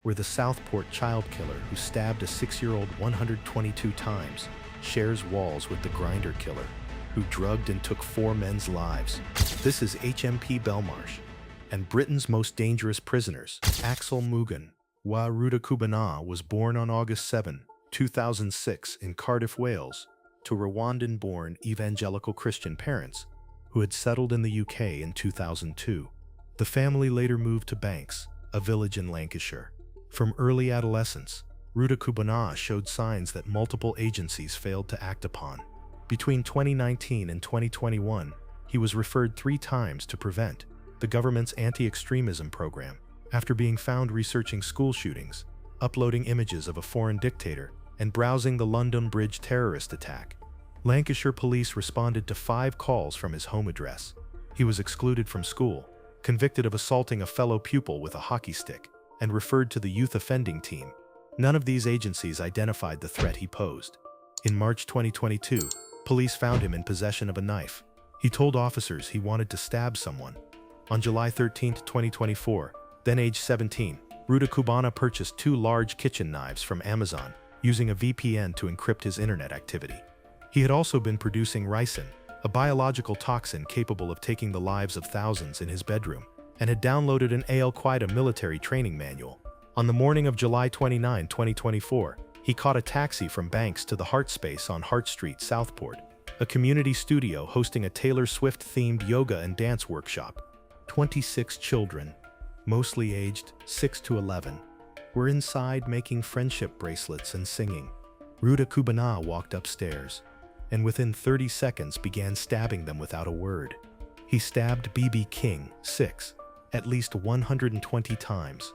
where the Southport child killer who stabbed a 6-year-old 122 times shares walls with the Grinder killer, who drugged and took 4 men's lives. This is HMP Belmarsh, and Britain's most dangerous prisoners. Axel Mugan wa Rudakubana was born on August 7, 2006 in Cardiff, Wales, to Rwandan-born evangelical Christian parents who had settled in the UK in 2002. The family later moved to Banks, a village in Lancashire. From early adolescence, Rudakubana showed signs that multiple agencies failed to act upon. Between 2019 and 2021, he was referred 3 times to Prevent, the government's anti-extremism program, after being found researching school shootings, uploading images of a foreign dictator, and browsing the London Bridge terrorist attack. Lancashire police responded to 5 calls from his home address. He was excluded from school, convicted of assaulting a fellow pupil with a hockey stick, and referred to the youth offending team. None of these agencies identified the threat he posed. In March 2022, police found him in possession of a knife. He told officers he wanted to stab someone. On July 13, 2024, then age 17, Rudakubana purchased 2 large kitchen knives from Amazon, using a VPN to encrypt his internet activity. He had also been producing ricin, a biological toxin capable of taking the lives of thousands, in his bedroom, and had downloaded an Al-Qaeda military training manual. On the morning of July 29, 2024, he caught a taxi from Banks to the Hart Space on Hart Street, Southport, a community studio hosting a Taylor Swift-themed yoga and dance workshop. 26 children, mostly aged 6 to 11, were inside making friendship bracelets and singing. Rudakubana walked upstairs, and within 30 seconds began stabbing them without a word. He stabbed BB King, 6, at least 120 times.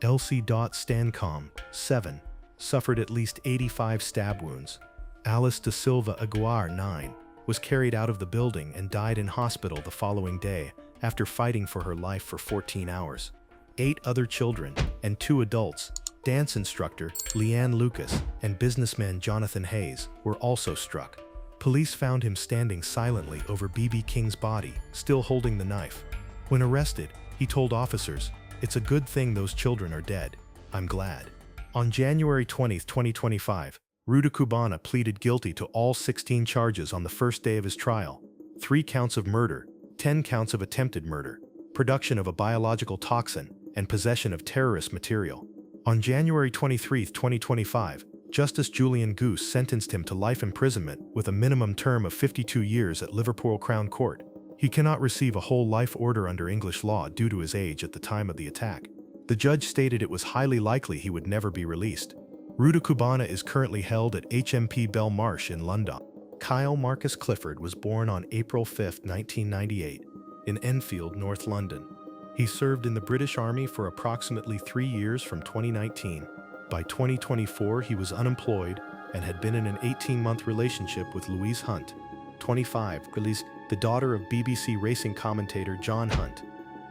Elsie Stancomb, 7, suffered at least 85 stab wounds. Alice da Silva Aguiar, 9, was carried out of the building and died in hospital the following day after fighting for her life for 14 hours. 8 other children and 2 adults, dance instructor Leanne Lucas and businessman Jonathan Hayes, were also struck. Police found him standing silently over BB King's body, still holding the knife. When arrested, he told officers, "It's a good thing those children are dead. I'm glad." On January 20, 2025, Rudakubana pleaded guilty to all 16 charges on the first day of his trial: 3 counts of murder, 10 counts of attempted murder, production of a biological toxin, and possession of terrorist material. On January 23, 2025, Justice Julian Goose sentenced him to life imprisonment with a minimum term of 52 years at Liverpool Crown Court. He cannot receive a whole life order under English law due to his age at the time of the attack. The judge stated it was highly likely he would never be released. Rudakubana is currently held at HMP Belmarsh in London. Kyle Marcus Clifford was born on April 5, 1998, in Enfield, North London. He served in the British Army for approximately 3 years from 2019. By 2024, he was unemployed and had been in an 18-month relationship with Louise Hunt, 25, the daughter of BBC racing commentator John Hunt.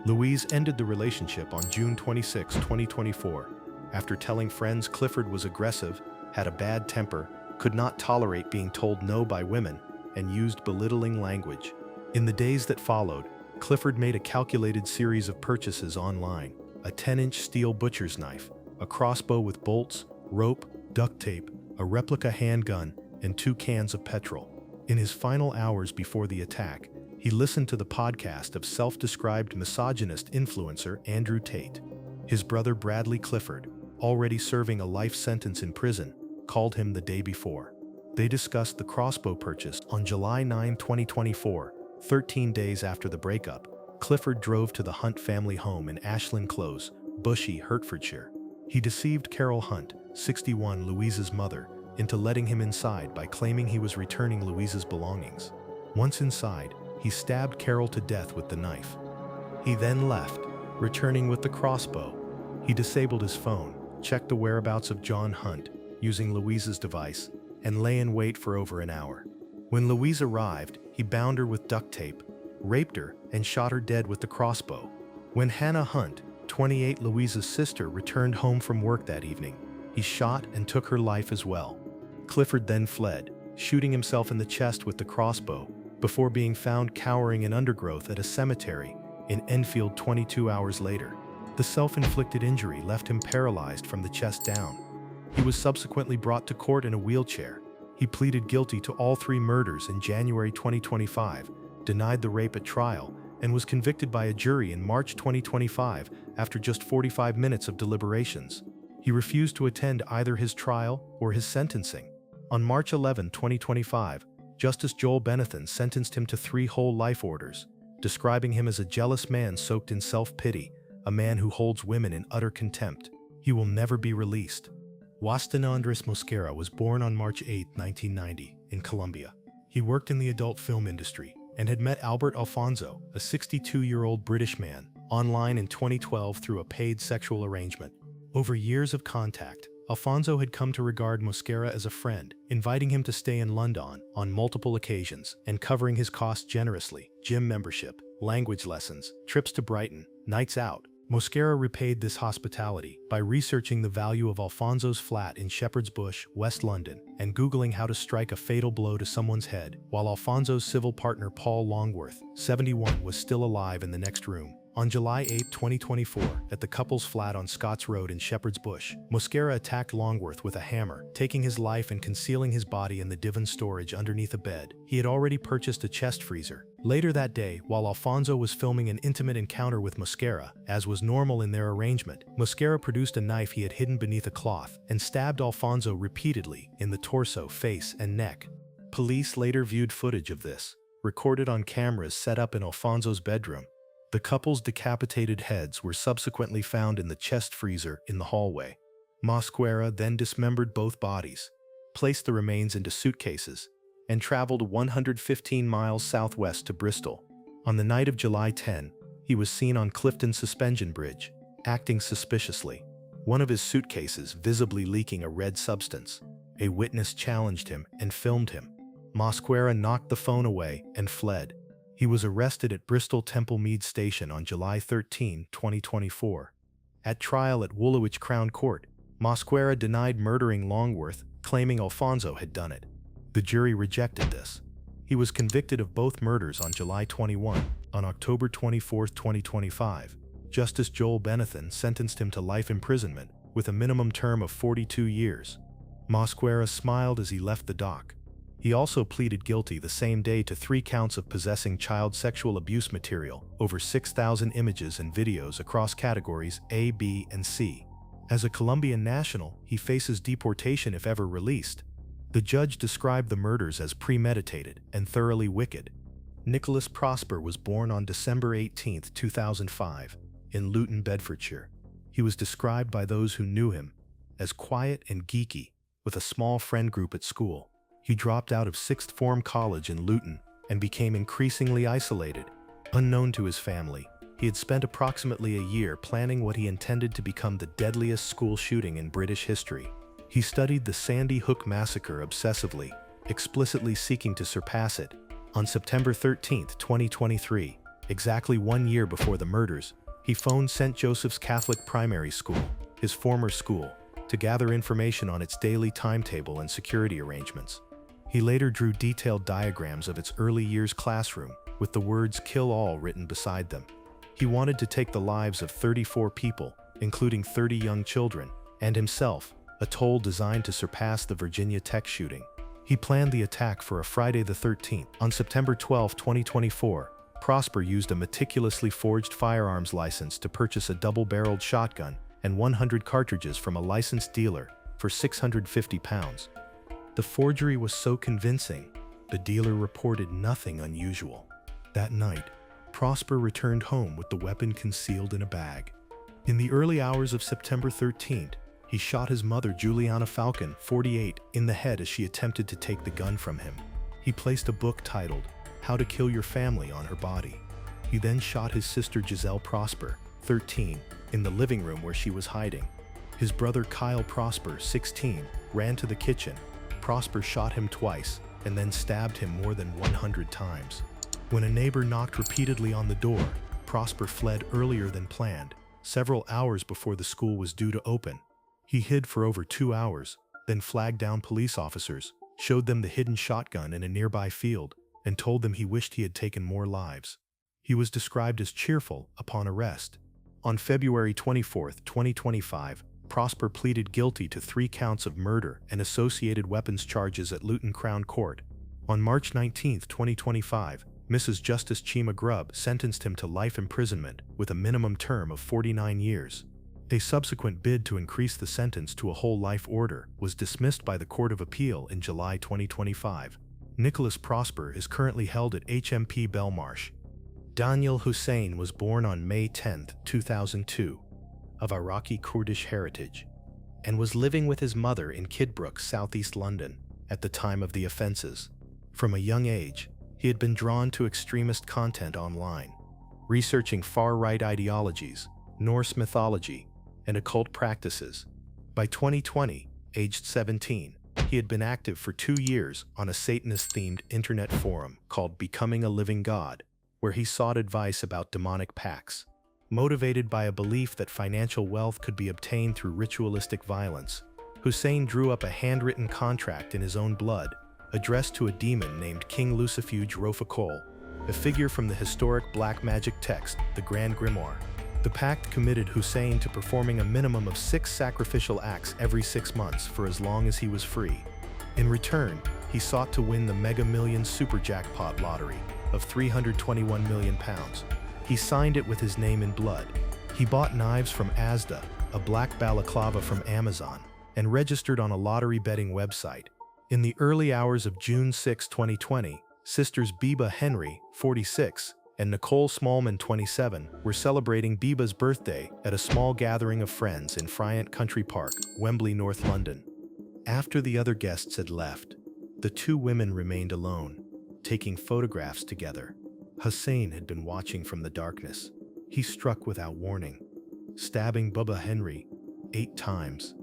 Louise ended the relationship on June 26, 2024, after telling friends Clifford was aggressive, had a bad temper, could not tolerate being told no by women, and used belittling language. In the days that followed, Clifford made a calculated series of purchases online: a 10-inch steel butcher's knife, a crossbow with bolts, rope, duct tape, a replica handgun, and 2 cans of petrol. In his final hours before the attack, he listened to the podcast of self-described misogynist influencer Andrew Tate. His brother Bradley Clifford, already serving a life sentence in prison, called him the day before. They discussed the crossbow purchase on July 9, 2024, 13 days after the breakup. Clifford drove to the Hunt family home in Ashland Close, Bushey, Hertfordshire. He deceived Carol Hunt, 61, Louise's mother, into letting him inside by claiming he was returning Louise's belongings. Once inside, he stabbed Carol to death with the knife. He then left, returning with the crossbow. He disabled his phone, checked the whereabouts of John Hunt using Louise's device, and lay in wait for over an hour. When Louise arrived, he bound her with duct tape, raped her, and shot her dead with the crossbow. When Hannah Hunt, 28, Louise's sister, returned home from work that evening, he shot and took her life as well. Clifford then fled, shooting himself in the chest with the crossbow, before being found cowering in undergrowth at a cemetery in Enfield 22 hours later. The self-inflicted injury left him paralyzed from the chest down. He was subsequently brought to court in a wheelchair. He pleaded guilty to all 3 murders in January 2025, denied the rape at trial, and was convicted by a jury in March 2025 after just 45 minutes of deliberations. He refused to attend either his trial or his sentencing. On March 11, 2025, Justice Joel Benathan sentenced him to 3 whole life orders, describing him as a jealous man soaked in self-pity, a man who holds women in utter contempt. He will never be released. Juan Andres Mosquera was born on March 8, 1990, in Colombia. He worked in the adult film industry and had met Albert Alfonso, a 62-year-old British man, online in 2012 through a paid sexual arrangement. Over years of contact, Alfonso had come to regard Mosquera as a friend, inviting him to stay in London on multiple occasions and covering his costs generously: gym membership, language lessons, trips to Brighton, nights out. Mosquera repaid this hospitality by researching the value of Alfonso's flat in Shepherd's Bush, West London, and Googling how to strike a fatal blow to someone's head, while Alfonso's civil partner Paul Longworth, 71, was still alive in the next room. On July 8, 2024, at the couple's flat on Scotts Road in Shepherd's Bush, Mosquera attacked Longworth with a hammer, taking his life and concealing his body in the divan storage underneath a bed. He had already purchased a chest freezer. Later that day, while Alfonso was filming an intimate encounter with Mosquera, as was normal in their arrangement, Mosquera produced a knife he had hidden beneath a cloth and stabbed Alfonso repeatedly in the torso, face, and neck. Police later viewed footage of this, recorded on cameras set up in Alfonso's bedroom. The couple's decapitated heads were subsequently found in the chest freezer in the hallway. Mosquera then dismembered both bodies, placed the remains into suitcases, and traveled 115 miles southwest to Bristol. On the night of July 10, he was seen on Clifton Suspension Bridge, acting suspiciously, one of his suitcases visibly leaking a red substance. A witness challenged him and filmed him. Mosquera knocked the phone away and fled. He was arrested at Bristol Temple Mead Station on July 13, 2024. At trial at Woolwich Crown Court, Mosquera denied murdering Longworth, claiming Alfonso had done it. The jury rejected this. He was convicted of both murders on July 21. On October 24, 2025, Justice Joel Benathan sentenced him to life imprisonment with a minimum term of 42 years. Mosquera smiled as he left the dock. He also pleaded guilty the same day to 3 counts of possessing child sexual abuse material, over 6,000 images and videos across categories A, B, and C. As a Colombian national, he faces deportation if ever released. The judge described the murders as premeditated and thoroughly wicked. Nicholas Prosper was born on December 18, 2005, in Luton, Bedfordshire. He was described by those who knew him as quiet and geeky, with a small friend group at school. He dropped out of sixth form college in Luton and became increasingly isolated. Unknown to his family, he had spent approximately a year planning what he intended to become the deadliest school shooting in British history. He studied the Sandy Hook massacre obsessively, explicitly seeking to surpass it. On September 13, 2023, exactly 1 year before the murders, he phoned St. Joseph's Catholic Primary School, his former school, to gather information on its daily timetable and security arrangements. He later drew detailed diagrams of its early years classroom, with the words "kill all" written beside them. He wanted to take the lives of 34 people, including 30 young children, and himself, a toll designed to surpass the Virginia Tech shooting. He planned the attack for a Friday the 13th. On September 12, 2024, Prosper used a meticulously forged firearms license to purchase a double-barreled shotgun and 100 cartridges from a licensed dealer for £650. The forgery was so convincing, the dealer reported nothing unusual. That night, Prosper returned home with the weapon concealed in a bag. In the early hours of September 13th, he shot his mother, Juliana Falcon, 48, in the head as she attempted to take the gun from him. He placed a book titled "How to Kill Your Family" on her body. He then shot his sister, Giselle Prosper, 13, in the living room where she was hiding. His brother, Kyle Prosper, 16, ran to the kitchen. Prosper shot him twice and then stabbed him more than 100 times. When a neighbor knocked repeatedly on the door, Prosper fled earlier than planned, several hours before the school was due to open. He hid for over 2 hours, then flagged down police officers, showed them the hidden shotgun in a nearby field, and told them he wished he had taken more lives. He was described as cheerful upon arrest. On February 24, 2025, Prosper pleaded guilty to 3 counts of murder and associated weapons charges at Luton Crown Court. On March 19, 2025, Mrs. Justice Chima Grubb sentenced him to life imprisonment with a minimum term of 49 years. A subsequent bid to increase the sentence to a whole life order was dismissed by the Court of Appeal in July 2025. Nicholas Prosper is currently held at HMP Belmarsh. Daniel Hussein was born on May 10, 2002, of Iraqi Kurdish heritage, and was living with his mother in Kidbrooke, southeast London, at the time of the offenses. From a young age, he had been drawn to extremist content online, researching far-right ideologies, Norse mythology, and occult practices. By 2020, aged 17, he had been active for 2 years on a Satanist-themed internet forum called Becoming a Living God, where he sought advice about demonic pacts. Motivated by a belief that financial wealth could be obtained through ritualistic violence, Hussein drew up a handwritten contract in his own blood, addressed to a demon named King Lucifuge Rofakol, a figure from the historic black magic text, the Grand Grimoire. The pact committed Hussein to performing a minimum of 6 sacrificial acts every 6 months for as long as he was free. In return, he sought to win the Mega Millions Super Jackpot lottery of £321 million. He signed it with his name in blood. He bought knives from Asda, a black balaclava from Amazon, and registered on a lottery betting website. In the early hours of June 6, 2020, sisters Biba Henry, 46, and Nicole Smallman, 27, were celebrating Biba's birthday at a small gathering of friends in Friant Country Park, Wembley, North London. After the other guests had left, the 2 women remained alone, taking photographs together. Hussein had been watching from the darkness. He struck without warning, stabbing Biba Henry 8 times.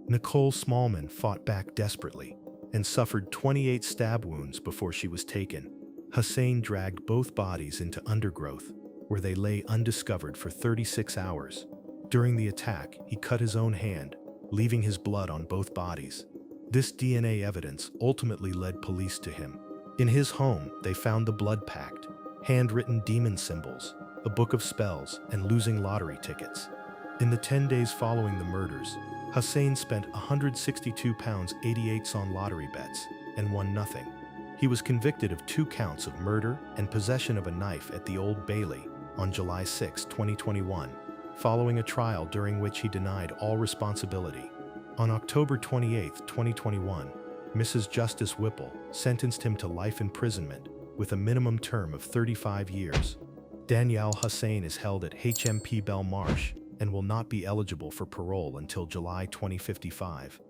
Nicole Smallman fought back desperately and suffered 28 stab wounds before she was taken. Hussein dragged both bodies into undergrowth, where they lay undiscovered for 36 hours. During the attack, he cut his own hand, leaving his blood on both bodies. This DNA evidence ultimately led police to him. In his home, they found the blood pact, handwritten demon symbols, a book of spells, and losing lottery tickets. In the 10 days following the murders, Hussein spent £162.88 on lottery bets and won nothing. He was convicted of 2 counts of murder and possession of a knife at the Old Bailey on July 6, 2021, following a trial during which he denied all responsibility. On October 28, 2021, Mrs. Justice Whipple sentenced him to life imprisonment with a minimum term of 35 years. Daniel Hussein is held at HMP Belmarsh and will not be eligible for parole until July 2055.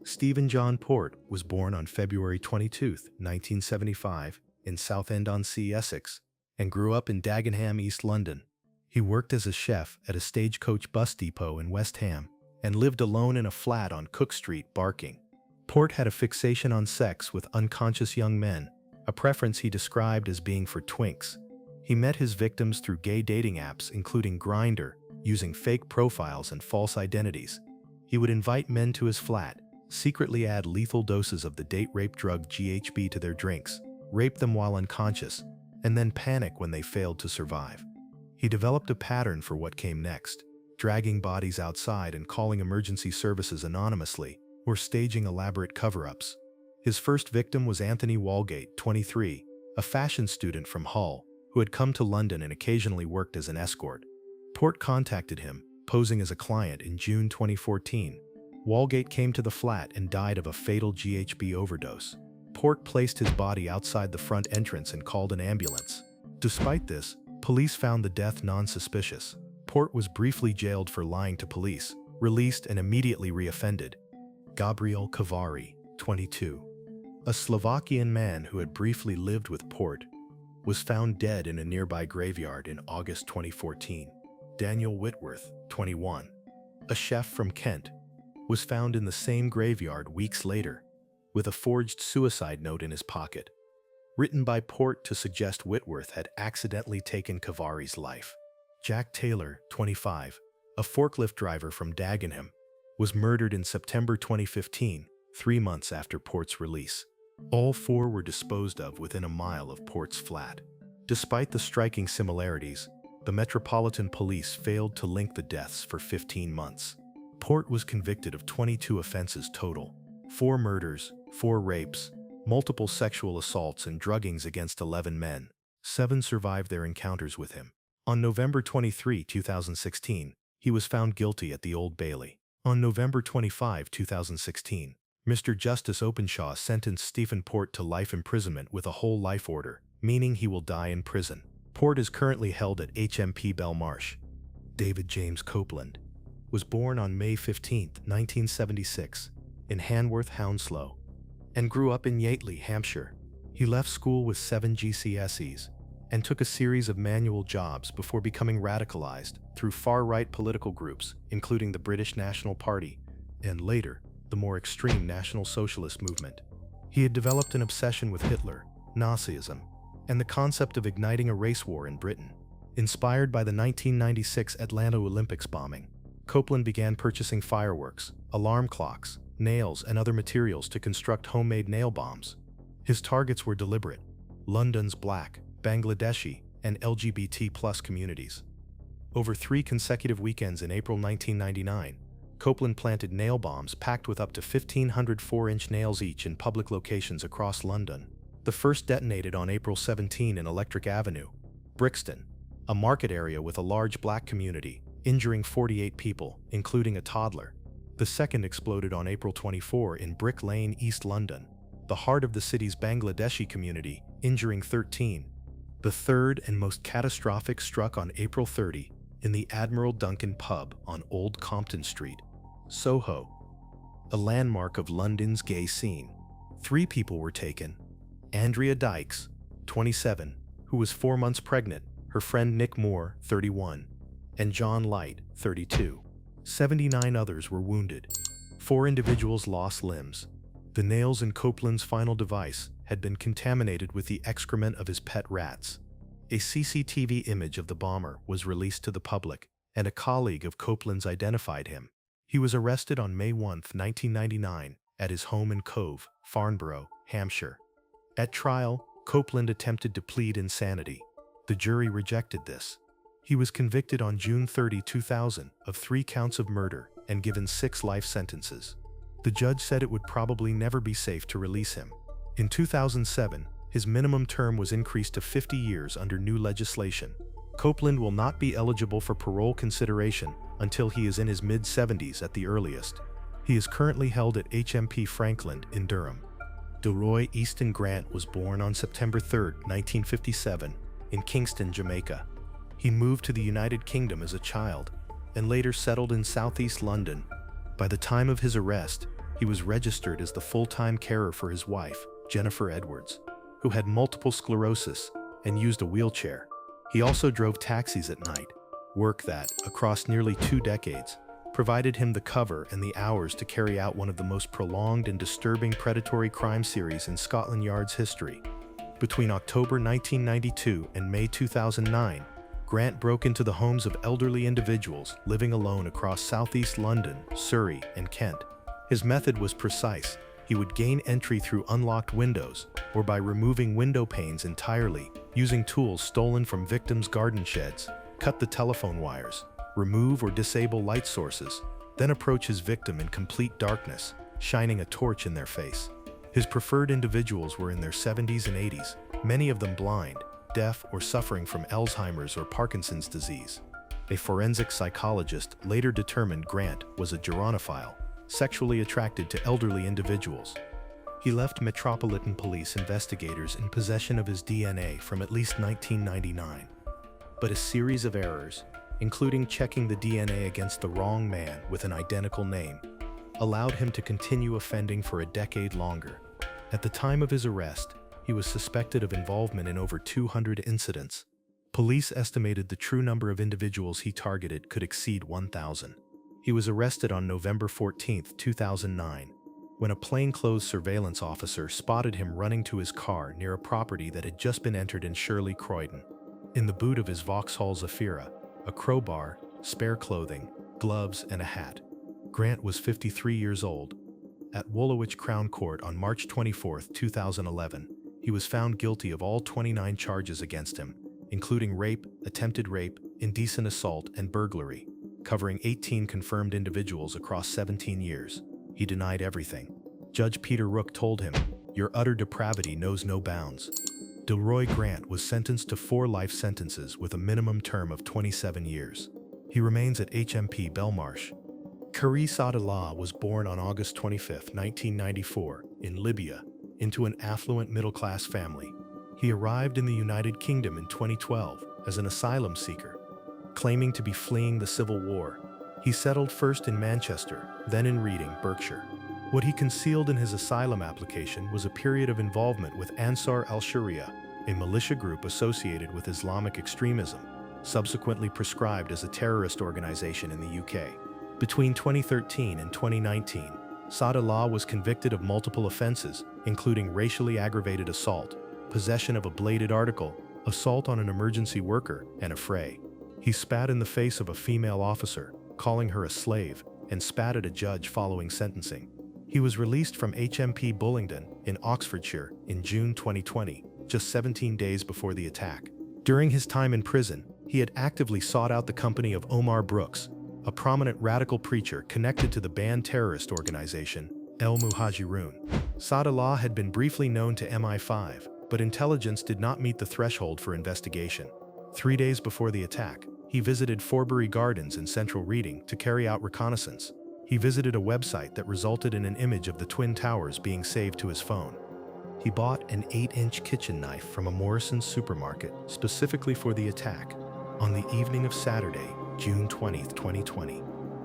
Stephen John Port was born on February 22, 1975, in Southend-on-Sea, Essex, and grew up in Dagenham, East London. He worked as a chef at a stagecoach bus depot in West Ham and lived alone in a flat on Cook Street, Barking. Port had a fixation on sex with unconscious young men, a preference he described as being for twinks. He met his victims through gay dating apps including Grindr, using fake profiles and false identities. He would invite men to his flat, secretly add lethal doses of the date rape drug GHB to their drinks, rape them while unconscious, and then panic when they failed to survive. He developed a pattern for what came next, dragging bodies outside and calling emergency services anonymously, or staging elaborate cover-ups. His first victim was Anthony Walgate, 23, a fashion student from Hull, who had come to London and occasionally worked as an escort. Port contacted him, posing as a client, in June 2014. Walgate came to the flat and died of a fatal GHB overdose. Port placed his body outside the front entrance and called an ambulance. Despite this, police found the death non-suspicious. Port was briefly jailed for lying to police, released and immediately reoffended. Gabriel Kavari, 22, a Slovakian man who had briefly lived with Port, was found dead in a nearby graveyard in August 2014. Daniel Whitworth, 21, a chef from Kent, was found in the same graveyard weeks later, with a forged suicide note in his pocket, written by Port to suggest Whitworth had accidentally taken Kavari's life. Jack Taylor, 25, a forklift driver from Dagenham, was murdered in September 2015, 3 months after Port's release. All 4 were disposed of within a mile of Port's flat. Despite the striking similarities, The Metropolitan Police failed to link the deaths for 15 months. Port was convicted of 22 offenses total: 4 murders, 4 rapes, multiple sexual assaults and druggings against 11 men. 7 survived their encounters with him. On November 23, 2016, he was found guilty at the Old Bailey. On November 25, 2016, Mr. Justice Openshaw sentenced Stephen Port to life imprisonment with a whole life order, meaning he will die in prison. Port is currently held at HMP Belmarsh. David James Copeland was born on May 15, 1976, in Hanworth, Hounslow, and grew up in Yateley, Hampshire. He left school with 7 GCSEs and took a series of manual jobs before becoming radicalized through far-right political groups, including the British National Party and, later, the more extreme National Socialist movement. He had developed an obsession with Hitler, Nazism, and the concept of igniting a race war in Britain. Inspired by the 1996 Atlanta Olympics bombing, Copeland began purchasing fireworks, alarm clocks, nails, and other materials to construct homemade nail bombs. His targets were deliberate: London's Black, Bangladeshi, and LGBT+ communities. Over 3 consecutive weekends in April 1999, Copeland planted nail bombs packed with up to 1,500 4-inch nails each in public locations across London. The first detonated on April 17 in Electric Avenue, Brixton, a market area with a large black community, injuring 48 people, including a toddler. The second exploded on April 24 in Brick Lane, East London, the heart of the city's Bangladeshi community, injuring 13. The third and most catastrophic struck on April 30 in the Admiral Duncan pub on Old Compton Street, Soho, a landmark of London's gay scene. 3 people were taken: Andrea Dykes, 27, who was 4 months pregnant, her friend Nick Moore, 31, and John Light, 32. 79 others were wounded. 4 individuals lost limbs. The nails in Copeland's final device had been contaminated with the excrement of his pet rats. A CCTV image of the bomber was released to the public, and a colleague of Copeland's identified him. He was arrested on May 1, 1999, at his home in Cove, Farnborough, Hampshire. At trial, Copeland attempted to plead insanity. The jury rejected this. He was convicted on June 30, 2000, of 3 counts of murder and given 6 life sentences. The judge said it would probably never be safe to release him. In 2007, his minimum term was increased to 50 years under new legislation. Copeland will not be eligible for parole consideration until he is in his mid-70s at the earliest. He is currently held at HMP Franklin in Durham. Delroy Easton Grant was born on September 3, 1957, in Kingston, Jamaica. He moved to the United Kingdom as a child and later settled in southeast London. By the time of his arrest, he was registered as the full-time carer for his wife, Jennifer Edwards, who had multiple sclerosis and used a wheelchair. He also drove taxis at night, work that, across nearly 2 decades, provided him the cover and the hours to carry out one of the most prolonged and disturbing predatory crime series in Scotland Yard's history. Between October 1992 and May 2009, Grant broke into the homes of elderly individuals living alone across southeast London, Surrey, and Kent. His method was precise. He would gain entry through unlocked windows or by removing window panes entirely, using tools stolen from victims' garden sheds, cut the telephone wires, remove or disable light sources, then approach his victim in complete darkness, shining a torch in their face. His preferred individuals were in their 70s and 80s, many of them blind, deaf, or suffering from Alzheimer's or Parkinson's disease. A forensic psychologist later determined Grant was a gerontopile, sexually attracted to elderly individuals. He left Metropolitan Police investigators in possession of his DNA from at least 1999. But a series of errors, including checking the DNA against the wrong man with an identical name, allowed him to continue offending for a decade longer. At the time of his arrest, he was suspected of involvement in over 200 incidents. Police estimated the true number of individuals he targeted could exceed 1,000. He was arrested on November 14, 2009, when a plainclothes surveillance officer spotted him running to his car near a property that had just been entered in Shirley, Croydon. In the boot of his Vauxhall Zafira, a crowbar, spare clothing, gloves, and a hat. Grant was 53 years old. At Woolwich Crown Court on March 24, 2011, he was found guilty of all 29 charges against him, including rape, attempted rape, indecent assault, and burglary, covering 18 confirmed individuals across 17 years. He denied everything. Judge Peter Rook told him, "Your utter depravity knows no bounds." Delroy Grant was sentenced to 4 life sentences with a minimum term of 27 years. He remains at HMP Belmarsh. Karim Sadallah was born on August 25, 1994, in Libya, into an affluent middle-class family. He arrived in the United Kingdom in 2012 as an asylum seeker, claiming to be fleeing the civil war. He settled first in Manchester, then in Reading, Berkshire. What he concealed in his asylum application was a period of involvement with Ansar al-Sharia, a militia group associated with Islamic extremism, subsequently proscribed as a terrorist organization in the UK. Between 2013 and 2019, Sadallah was convicted of multiple offenses, including racially aggravated assault, possession of a bladed article, assault on an emergency worker, and a fray. He spat in the face of a female officer, calling her a slave, and spat at a judge following sentencing. He was released from HMP Bullingdon in Oxfordshire in June 2020, just 17 days before the attack. During his time in prison, he had actively sought out the company of Omar Brooks, a prominent radical preacher connected to the banned terrorist organization, El Muhajirun. Sadallah had been briefly known to MI5, but intelligence did not meet the threshold for investigation. 3 days before the attack, he visited Forbury Gardens in central Reading to carry out reconnaissance. He visited a website that resulted in an image of the Twin Towers being saved to his phone. He bought an 8-inch kitchen knife from a Morrison's supermarket specifically for the attack on the evening of Saturday, June 20, 2020.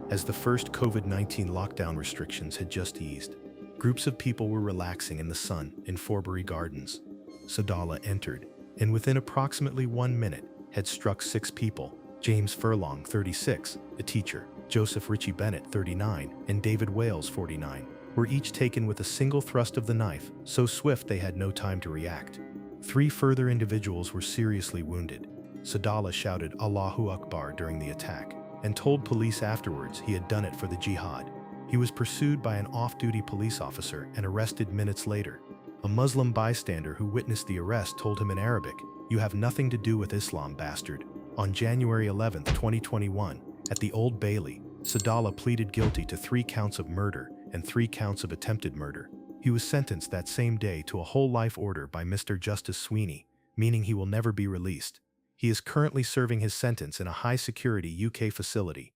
As the first COVID-19 lockdown restrictions had just eased, groups of people were relaxing in the sun in Forbury Gardens. Sadallah entered, and within approximately 1 minute, had struck 6 people: James Furlong, 36, a teacher, Joseph Ritchie Bennett, 39, and David Wales, 49, were each taken with a single thrust of the knife, so swift they had no time to react. 3 further individuals were seriously wounded. Sadallah shouted Allahu Akbar during the attack, and told police afterwards he had done it for the jihad. He was pursued by an off-duty police officer and arrested minutes later. A Muslim bystander who witnessed the arrest told him in Arabic, "You have nothing to do with Islam, bastard." On January 11, 2021, at the Old Bailey, Sadallah pleaded guilty to 3 counts of murder and 3 counts of attempted murder. He was sentenced that same day to a whole life order by Mr. Justice Sweeney, meaning he will never be released. He is currently serving his sentence in a high-security UK facility